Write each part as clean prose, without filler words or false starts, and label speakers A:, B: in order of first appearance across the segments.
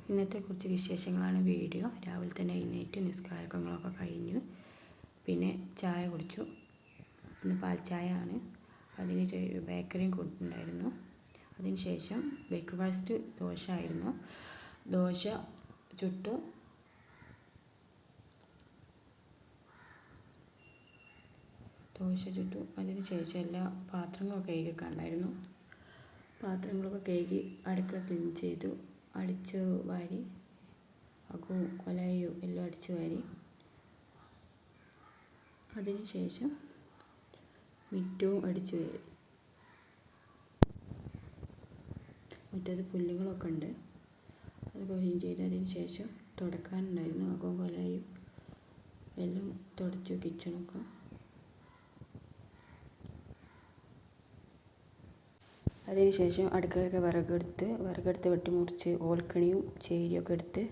A: ഇന്നത്തെ കുറച്ച് വിശേഷങ്ങളാണ് വീഡിയോ. രാവിലെ തന്നെ എഴുന്നേറ്റ് നിസ്കാരങ്ങളൊക്കെ കഴിഞ്ഞു. പിന്നെ ചായ കുടിച്ചു. പിന്നെ പാൽ ചായ ആണ്. അതിന് ബേക്കറിയും കൊടുത്തിട്ടുണ്ടായിരുന്നു. അതിന് ശേഷം ബ്രേക്ക്ഫാസ്റ്റ് ദോശ ആയിരുന്നു. ദോശ ചുട്ടു. അതിന് ശേഷം എല്ലാ പാത്രങ്ങളൊക്കെ കഴുകിയിട്ടുണ്ടായിരുന്നു. പാത്രങ്ങളൊക്കെ കഴുകി അടുക്കള ക്ലീൻ ചെയ്തു. അടിച്ചു വാരി അകവും കൊലായും എല്ലാം അടിച്ചു വാരി. അതിന് ശേഷം മുറ്റവും അടിച്ചു വാരി. മുറ്റത്ത് പുല്ലുകളൊക്കെ ഉണ്ട്, അതൊക്കെ ക്ലീൻ ചെയ്ത്. അതിന് ശേഷം തുടക്കാനുണ്ടായിരുന്നു. അകവും കൊലായും എല്ലാം തുടച്ചു. കിച്ചണൊക്കെ അതിന് ശേഷം അടുക്കളയൊക്കെ വിറകെടുത്ത് വെട്ടിമുറിച്ച് ഓൽക്കണിയും ചേരിയൊക്കെ എടുത്ത്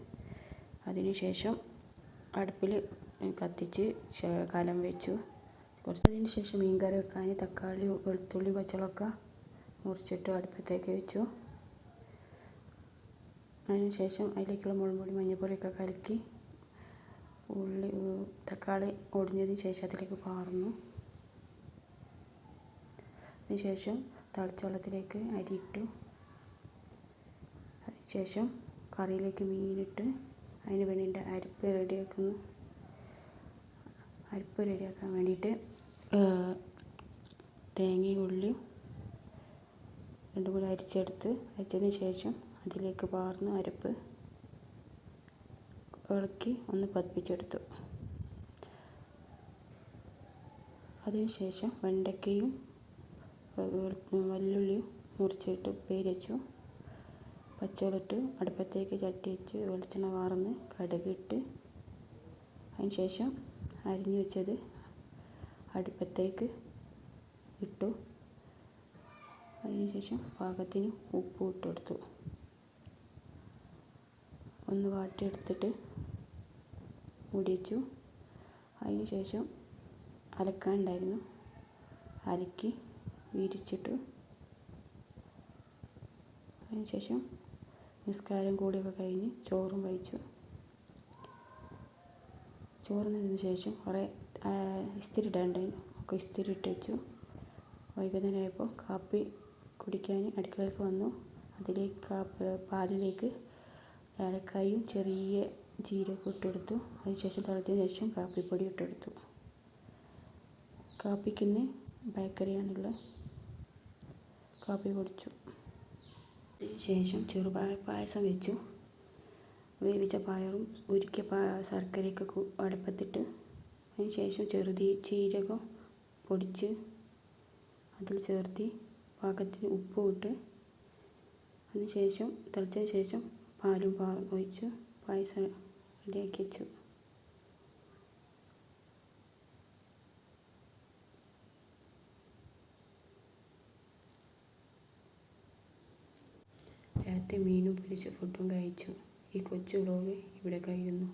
A: അതിന് ശേഷം അടുപ്പിൽ കത്തിച്ച് കലം വെച്ചു. അതിന് ശേഷം മീൻ കറി വെക്കാൻ തക്കാളിയും വെളുത്തുള്ളിയും പച്ചമുളകൊക്കെ മുറിച്ചിട്ട് അടുപ്പത്തേക്ക് വെച്ചു. അതിന് ശേഷം അതിലേക്കുള്ള മുളക് പൊടി മഞ്ഞൾപ്പൊടിയൊക്കെ കലക്കി തക്കാളി ഒടിഞ്ഞതിന് ശേഷം അതിലേക്ക് പാർന്നു. അതിനുശേഷം തിളച്ച വെള്ളത്തിലേക്ക് അരി ഇട്ടു. അതിനുശേഷം കറിയിലേക്ക് മീനിട്ട് അതിന് വേണ്ടിയിട്ട് അരപ്പ് റെഡിയാക്കാൻ വേണ്ടിയിട്ട് തേങ്ങയും ഉള്ളിയും രണ്ടും കൂടി അരിച്ചതിന് ശേഷം അതിലേക്ക് പാർന്ന് അരപ്പ് ഇളക്കി ഒന്ന് പതിപ്പിച്ചെടുത്തു. അതിനുശേഷം വെണ്ടയ്ക്കയും വല്ലുള്ളിയും മുറിച്ചിട്ട് ഉപ്പേരി വെച്ചു. പച്ചവെളിട്ട് അടുപ്പത്തേക്ക് ചട്ടി വെച്ച് വെളിച്ചെണ്ണ വാർന്ന് കടുകിട്ട് അതിന് ശേഷം അരിഞ്ഞു വെച്ചത് അടുപ്പത്തേക്ക് ഇട്ടു. അതിന് ശേഷം പാകത്തിന് ഉപ്പ് ഇട്ടെടുത്തു. ഒന്ന് വാട്ടിയെടുത്തിട്ട് മൂടി വെച്ചു. അതിന് ശേഷം അലക്കാനുണ്ടായിരുന്നു, അലക്കി വിരിച്ചിട്ടു. അതിന് ശേഷം നിസ്കാരം കൂടിയൊക്കെ കഴിഞ്ഞ് ചോറും കഴിച്ചു. ചോറിനതിന് ശേഷം കുറേ ഇസ്തിരി ഇടാനുണ്ടായിരുന്നു, ഒക്കെ ഇസ്തിരി ഇട്ട് വെച്ചു. വൈകുന്നേരം ആയപ്പോൾ കാപ്പി കുടിക്കാൻ അടുക്കളയിലേക്ക് വന്നു. അതിലേക്ക് പാലിലേക്ക് ഏലക്കായും ചെറിയ ജീരകം ഇട്ടെടുത്തു. അതിന് ശേഷം തിളച്ചതിന് ശേഷം കാപ്പിപ്പൊടി ഇട്ടെടുത്തു. കാപ്പിക്കിന്ന് ബേക്കറിയാണുള്ളത്. കാപ്പി കുടിച്ചു. അതിന് ശേഷം ചെറുപയർ പായസം വെച്ചു. വേവിച്ച പയറും ഉരുക്കിയ ശർക്കരയൊക്കെ അടുപ്പത്തിട്ട് അതിന് ശേഷം ജീരകം പൊടിച്ച് അതിൽ ചേർത്തി പാകത്തിന് ഉപ്പും ഇട്ട് അതിന് ശേഷം തിളച്ചതിന് ശേഷം പാലും ഒഴിച്ച് പായസം റെഡിയാക്കി വെച്ചു. രാത്രി മീനും പൊരിച്ച ഫുഡും കഴിച്ചു. ഈ കൊച്ചു വ്ലോഗ് ഇവിടെ കഴിയുന്നു.